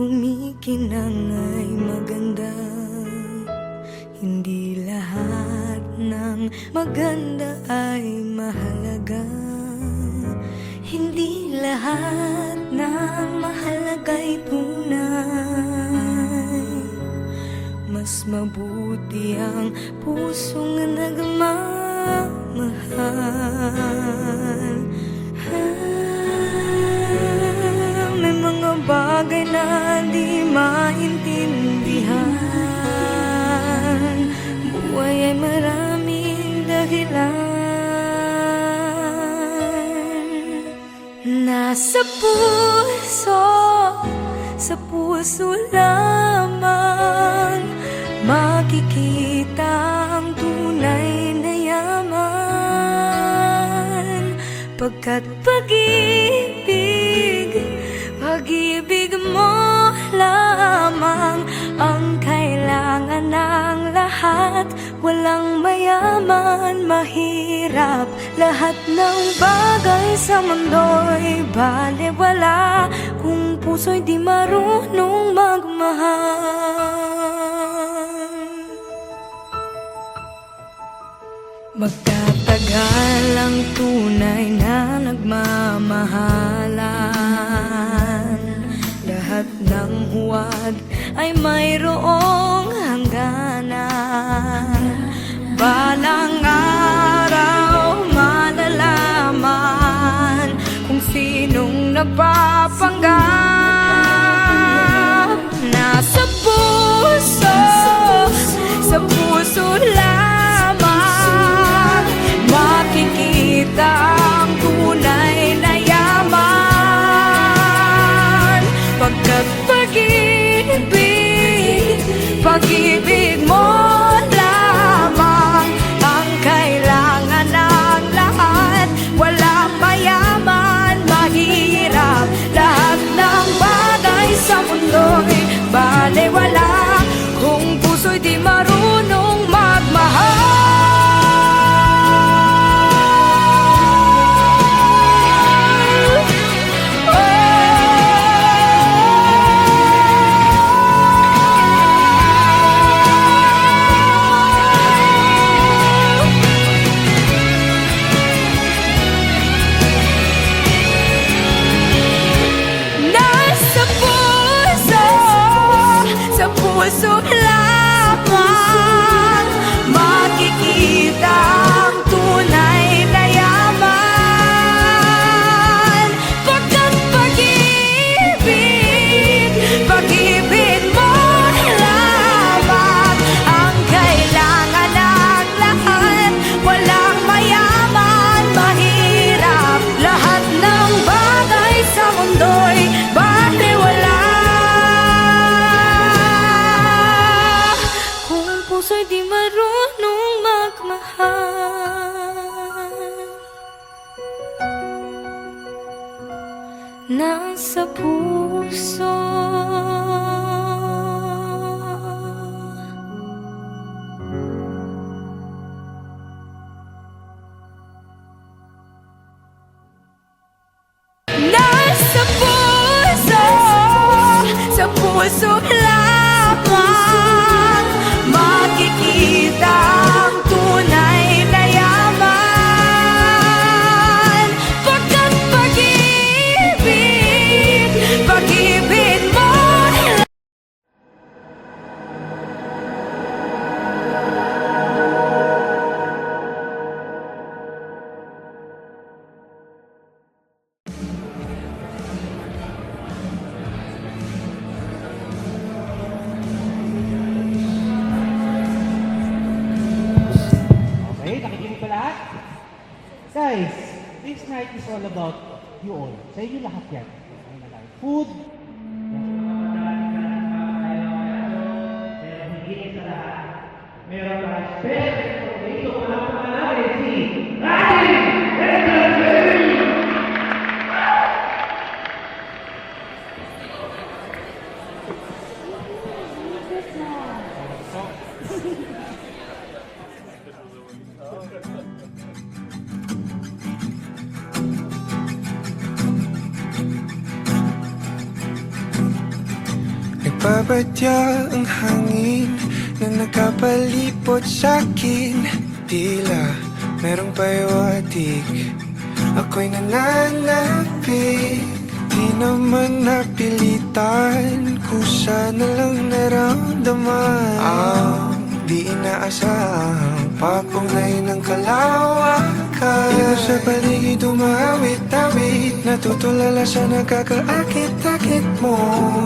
kumikinang ay maganda. Hindi lahat ng maganda ay mahalaga. Hindi lahat ng mahalaga'y tunay. Mas mabuti ang pusong nagmamahal. May mga bagay na di maintindihan. Buhay ay maraming dahilan. Nasa puso, sa puso lamang makikita ang tunay na yaman. Pagkat pag-ibig mo lamang ang kailangan ng lahat. Walang mayaman, mahirap, lahat ng bagay sa mundo'y balewala kung puso'y di marunong magmahal. Magtatagal ang tunay na nagmamahalan. Lahat ng huwad ay mayroong hangganan. Balang araw malalaman kung sinong napapanggap. Nasa puso, sa puso lamang makikita ang tunay na yaman. Pagkat pag-ibig mo lamang ang kailangan ng lahat. Walang mayaman, mahirap, lahat ng bagay sa mundo'y balewala kung puso'y di marunong magmahal. Puso lamang makikita ang tunay na yaman. Pagkat pag-ibig mo lamang ang kailangan ng lahat. Walang mayaman, mahirap, lahat ng bagay sa mundo'y balewala puso'y di marunong magmahal. Nasa puso, nasa puso, sa puso lamang makikita ang tunay na yaman. Pagkat pag-ibig mo. Guys, this night is all about you all. Sa inyo lahat yan. Food. Pero hindi sa lahat. Meron na special dito para pangalawin si Rani Entertainment! Nagbabadya ang hangin na nakapalipot sa'kin. Tila merong pahiwatig, ako'y nananapig. Di naman napilitan, kusa na lang naramdaman ang di inaasahang papunay ng kalawakan. Dito sa paligid umawit-awit, natutulala sa nakakaakit-akit mo.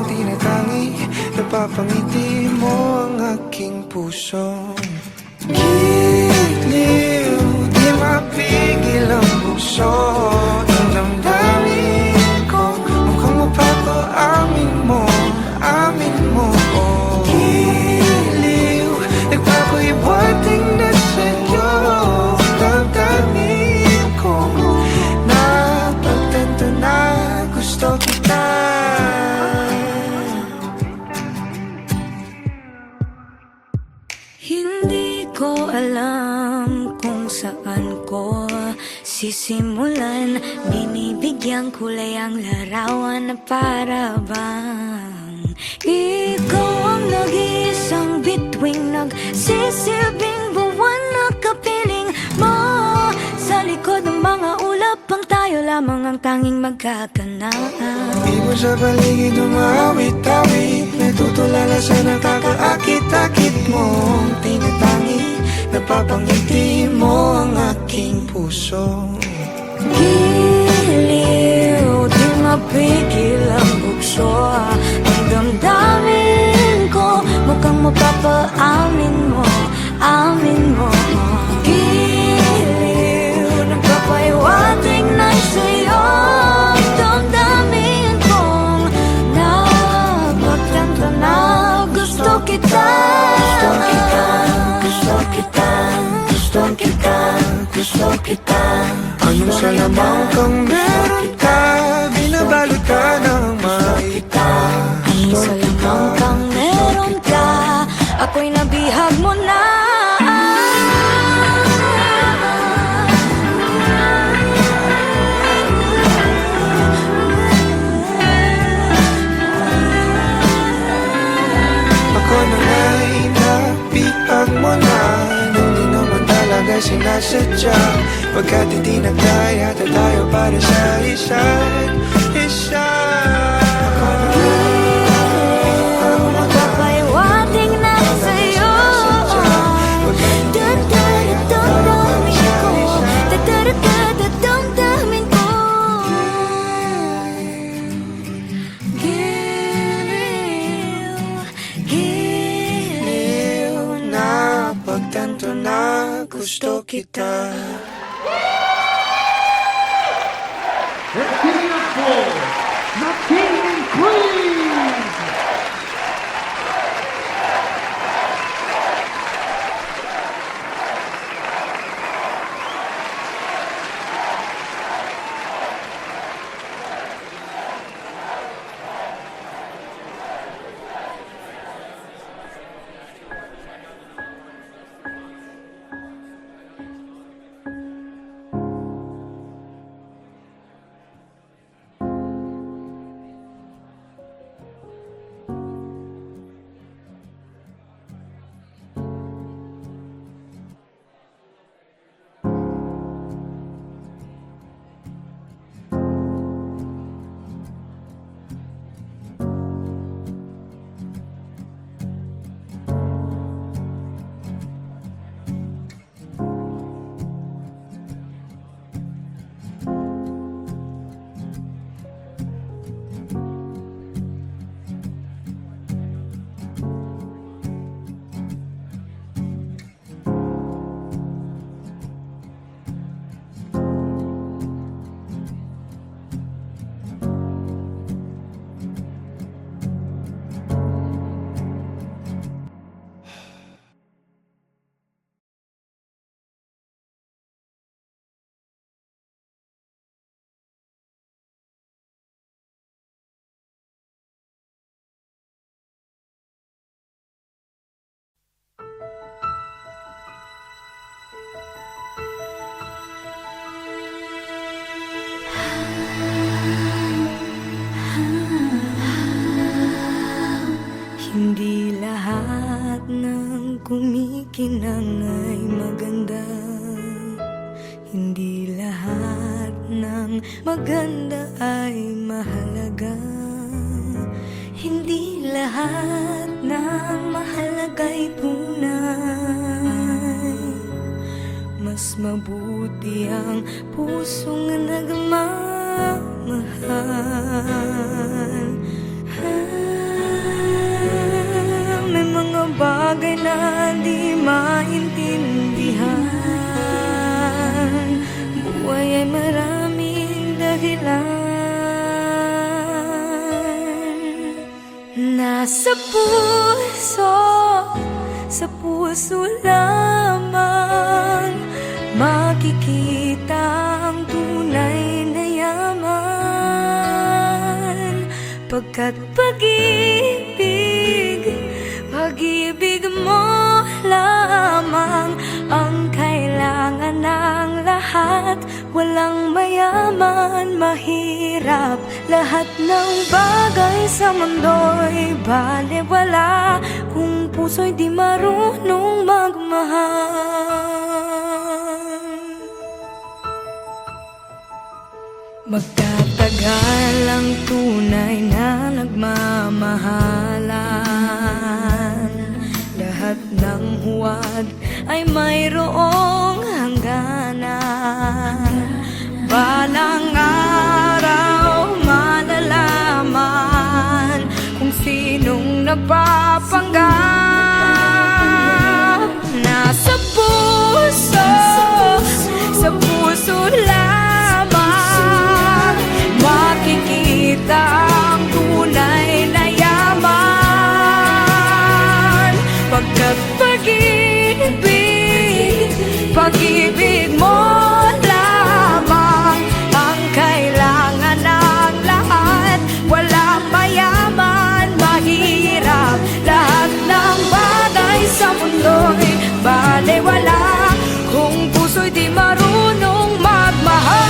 Tinatangi, napapangiti mo ang aking puso. Giliw, di mapigil ang puso. Ang damdamin ko, mukhang mapapaamin mo, amin mo. Giliw, nagpapahiwating na sa'yo. Damdamin ko, napagtanto na gusto kita. Hindi ko alam kung saan ko sisimulan. Binibigyan kulay ang larawan na para bang ikaw ang nag-iisang bituing, nagsisilbing buwan na kapiling mo. Sa likod ng mga ulap, ang tayo lamang ang tanging magkakanaan. Ibon sa paligid umawit-awit, natutulala sa nakakaakit-akit mo. Tinatangi, napapangiti mo ang aking puso. Giliw, di mapigil ang bukso. Ang damdamin ko, mukhang mapapaamin mo, amin mo. Giliw, nagpapahiwating na sa'yo. Ang damdamin kong napagtanto na gusto kita. Gusto kita, gusto kita, gusto kita, gusto kita. Anong salamang kang meron ka, binabalot ka ng maita. Anong salamang kang meron ka, ako'y nabihag mo na. Ako na nga'y napihag mo na, nung di naman talaga sinasadya. Pagkat hindi nagkaya tayo para sa isa't isa. Ako na Magpapahiwating na sa'yo. Dadadadamdamin ko, dadadadadamdamin ko. Giliw, giliw na pagtanto na gusto kita. Let's give it up for the King and Queen! akin ang ay maganda. Hindi lahat ng maganda ay mahalaga. Hindi lahat ng mahalaga'y tunay. Mas mabuti ang pusong nagmamahal. May mga bagay na di maintindihan. Buhay ay maraming dahilan. Nasa puso, sa puso lamang makikita ang tunay na yaman. Pagkat pag-ibig mo lamang ang kailangan ng lahat. Walang mayaman, mahirap, lahat ng bagay sa mundo'y balewala kung puso'y di marunong magmahal. Magtatagal ang tunay na nagmamahalan. Lahat ng huwad ay mayroong hangganan. Balang araw malalaman kung sinong nagpapanggap. Nasa puso, sa puso lamang makikita ang tunay na yaman. Pagkat pag-ibig mo lamang ang kailangan ng lahat. Walang mayaman, mahirap, lahat ng bagay sa mundo'y balewala kung puso'y di marunong magmahal.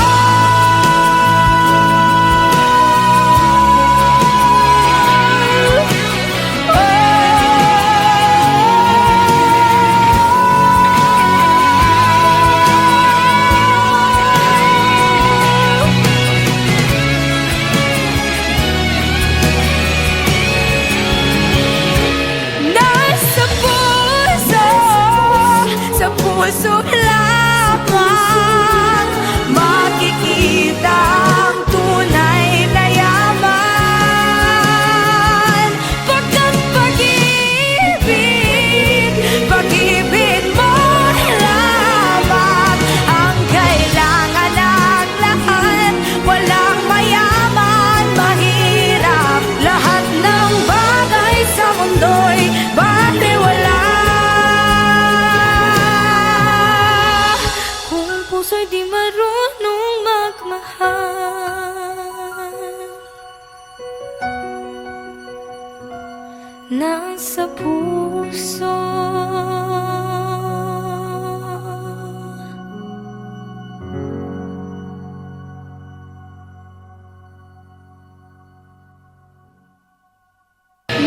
Puso lamang makikita ang tunay na yaman. Pagkat pag-ibig mo lamang ang kailangan ng lahat. Walang mayaman, mahirap, lahat ng bagay sa mundo'y balewala puso'y di marunong magmahal. Nasa puso,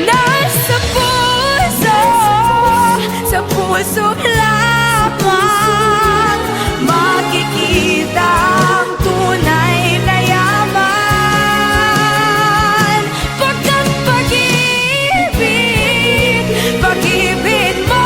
nasa puso, sa puso lamang makikita ang tunay na yaman. Pagkat pag-ibig mo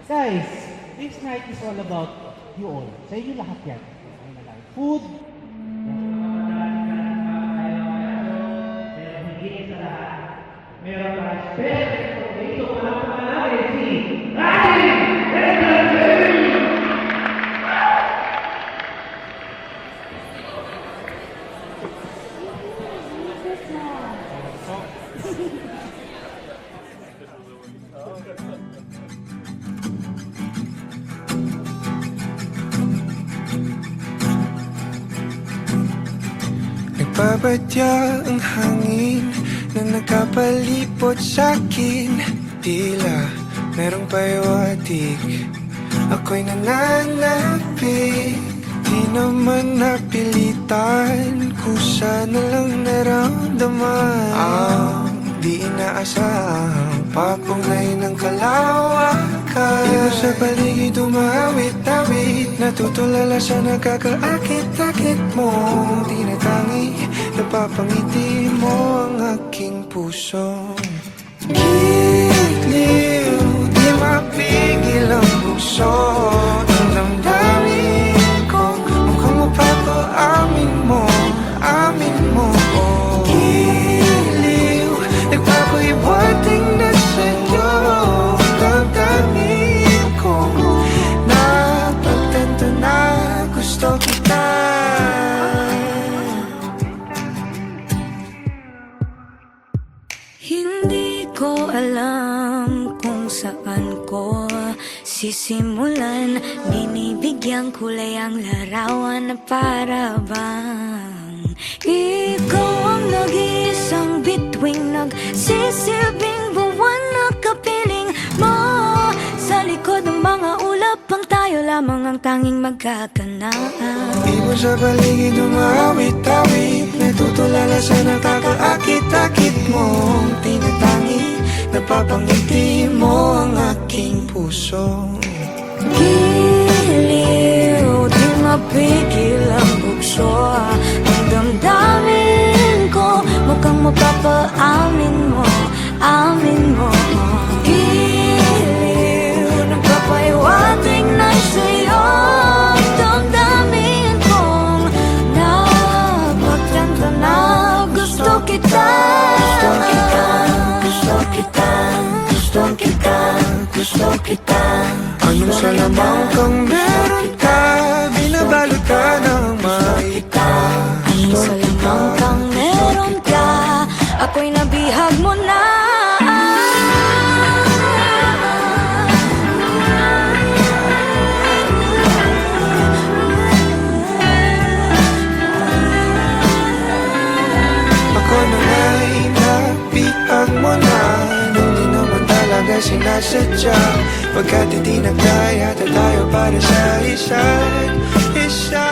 Guys, this night is all about you all. Sa inyo lahat yan. Food, pero higit sa lahat, meron ka special dito para panalangin si Radin Entertainment! Nagbabadya ang hangin na nakapalipot sa'kin. Tila merong pahiwatig, ako'y nananapik. Di naman napilitan, kusa na lang naramdaman ang di inaasahang papunay ng kalawakan. Di mo sa paligid umawit-awit, natutulala sa nakakaakit-akit mo. Tinatangi, napapangiti mo ang aking puso. Giliw, di mapigil ang puso. Ang damdamin ko, mukhang mapapaamin mo, amin mo. Giliw, nagpapahiwating na sa'yo. Damdamin ko, napagtanto na gusto kita. Hindi ko alam kung saan ko sisimulan. Binibigyan kulay ang larawan na para bang ikaw ang nag-iisang bituing, nagsisilbing buwan na kapiling mo. Sa likod ng mga ulap ang tayo lamang ang tanging magkakanaan. Di mo sa paligid umawit-awit, natutulala sa nakakaakit-akit mo. Tinatangi, napapangiti mo ang aking puso. Giliw, di mapigil ang bugso. Ang damdamin ko, mukhang mapapaamin mo, amin mo. Giliw, nagpapahiwatig na sa'yo. Damdamin kong napagtanto na gusto kita. Gusto kita, gusto kita, gusto kita, gusto kita. Anong salamang kang meron ka, binabalot ka ng maita. Anong salamang kang meron ka, ako'y nabihag mo na. Ako na nga'y nabihag mo na, nung di naman talaga sinasadya. Pagkat hindi nagkaya tayo para sa isa't isa.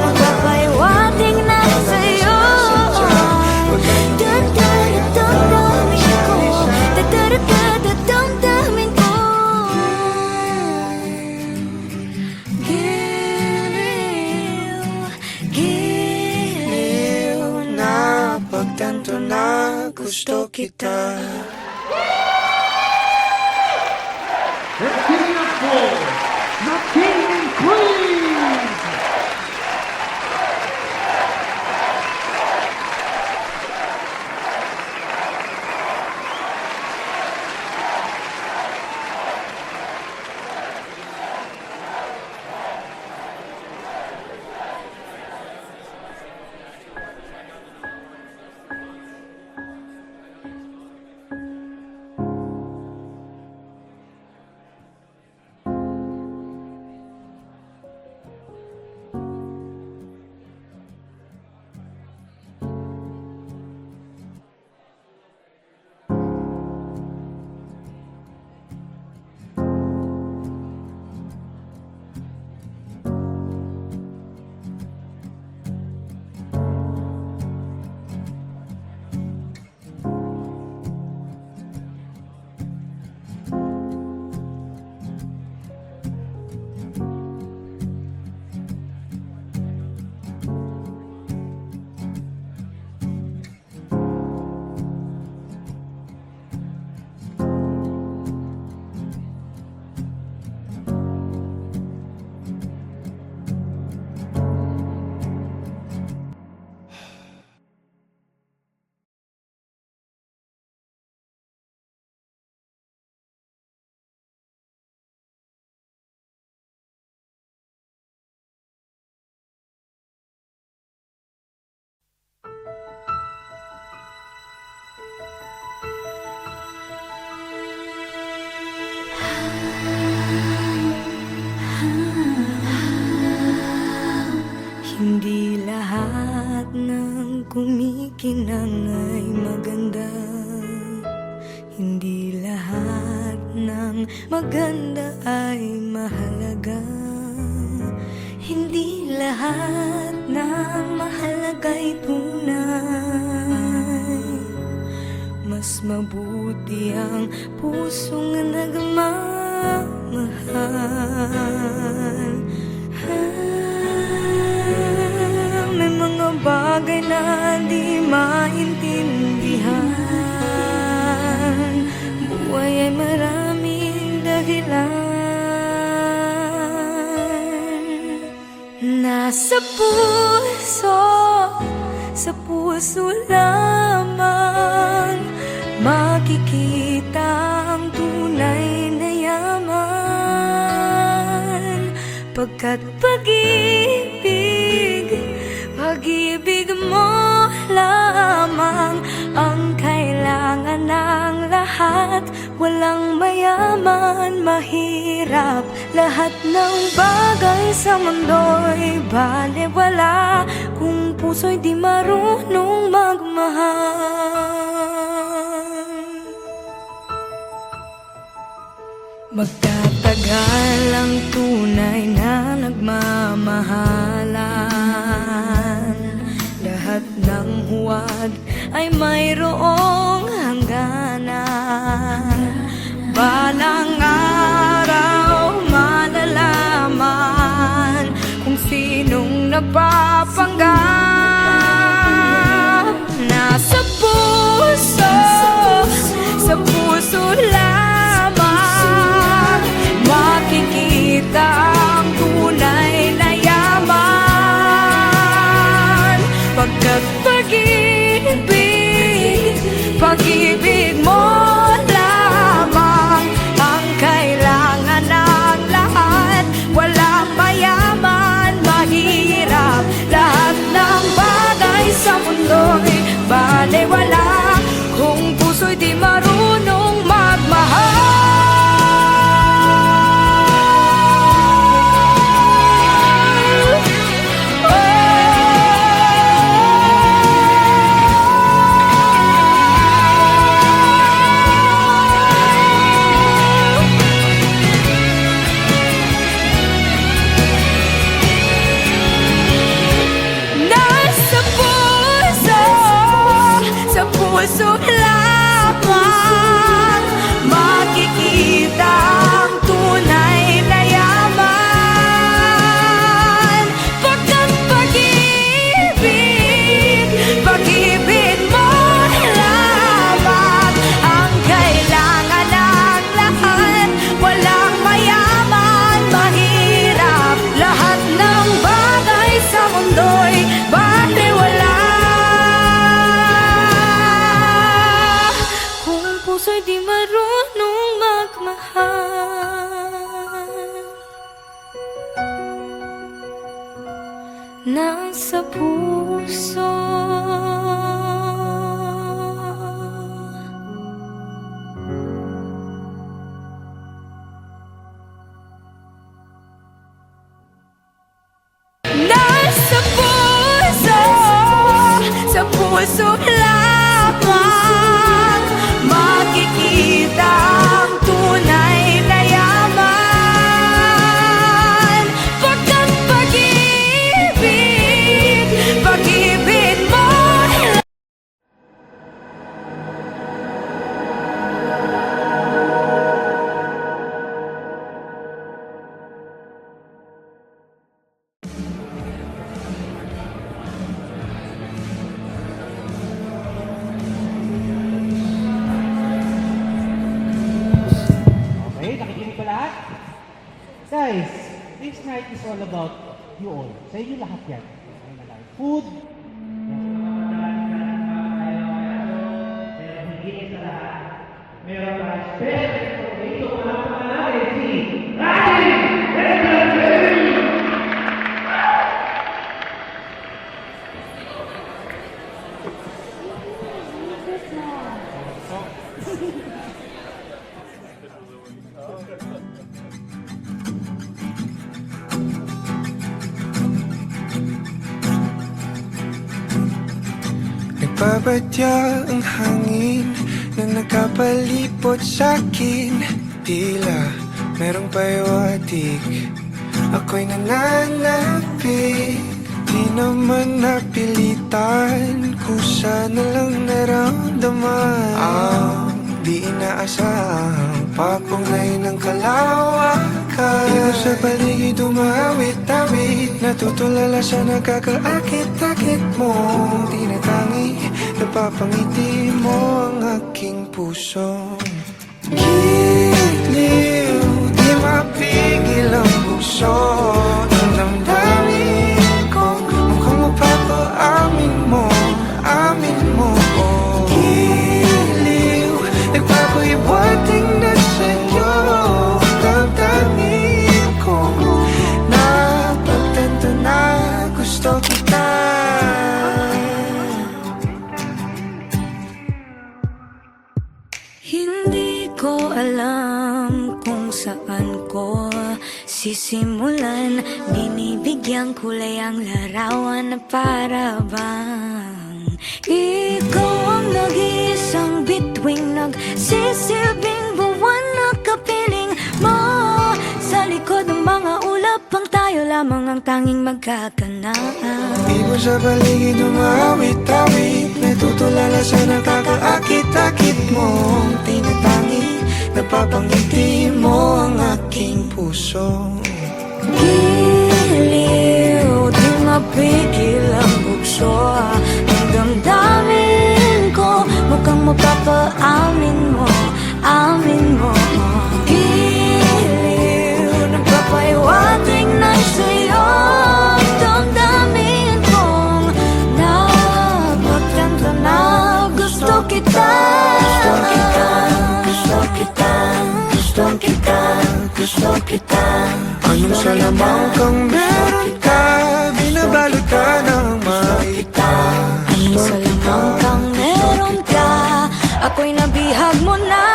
Magpapahiwatig na sa'yo. Damdamin ko, Giliw, giliw na Pagtanto na gusto kita. Let's give it up for the King and Queen! ay mahalaga. Hindi lahat ng mahalaga'y tunay. Mas mabuti ang pusong nagmamahal. May mga bagay na di maintindihan. Buhay ay maraming dahilan. Nasa puso, sa puso lamang makikita ang tunay na yaman. Pagkat pag-ibig mo lamang ang kailangan ng lahat. Walang mayaman, mahirap, lahat ng bagay sa mundo'y balewala kung puso'y di marunong magmahal. Magtatagal ang tunay na nagmamahalan. Lahat ng huwad ay mayroong hangganan. Balang araw malalaman kung sinong nagpapanggap. Nasa puso, sa puso lamang makikita ang tunay na yaman. Pagkat pag-ibig mo lamang ang kailangan ng lahat. Walang mayaman, mahirap, lahat ng bagay sa mundo'y balewala kung puso'y di marunong magmahal. Puso lamang makikita ang tunay na yaman. Pagkat pag-ibig mo lamang ang kailangan ng lahat. Walang mayaman, mahirap, lahat ng bagay sa mundo'y balewala puso'y di marunong magmahal. Nasa puso, nasa puso, sa puso lamang makikita ang tunay na yaman. Pagkat pag-ibig mo. Okay, nakikinig ba lahat? Guys, this night is all about you all. Sa inyo lahat yan. Food. Pero higit sa lahat, meron pa special dito para panalangin si Radim Entertainment! Nagbabadya ang hangin na nakapalipot sa'kin. Tila merong payawatig. Ako'y nananapik, di naman napilitan, kusa na lang naramdaman. Ang di inaasahang papunay ng kalawakan. Ikaw sa paligid umawit-awit, natutulala sa nakakaakit-akit mo. Tinatangi, napapangiti mo ang aking puso. Giliw, di mapigil ang puso ng damdamin ko. Mukhang mapapaamin mo, amin mo. Giliw, nagpapahiwating na sa'yo damdamin ko. Napagtanto na gusto kita. Hindi ko alam kung saan ko sisimulan. Binibigyan kulay ang larawan na para bang ikaw ang nag-iisang bituing, nagsisilbing buwan na kapiling mo. Sa likod ng mga ulap pang tayo lamang ang tanging magkakanaan. Di mo sa paligid umawit-awit, natutulala sa nakakaakit-akit mo. Tinatangi, napapangiti mo ang aking puso. Giliw, di mapigil ang bugso ng damdamin ko. Mukhang mapapaamin mo, amin mo. Giliw, nagpapahiwating na sa'yo damdamin kong napagtanto na gusto kita. Gusto kita, gusto kita, gusto kita, gusto kita. Anong salamang kang meron ka, binabalot ka ng maita. Anong salamang kang meron ka, ako'y nabihag mo na.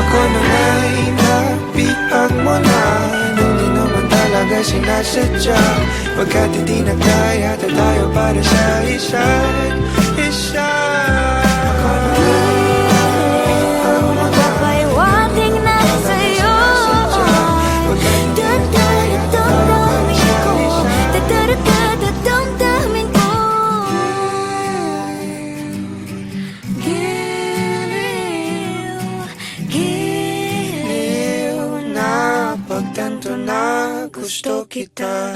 Ako na nga'y napihag mo na, nung di naman talaga sinasadya. Pagkat hindi na kaya, tayo para sa isa't isa. Ako na Papahiwating na sa'yo damdamin ko, damdamin ko. Giliw, giliw na pagtanto na gusto kita.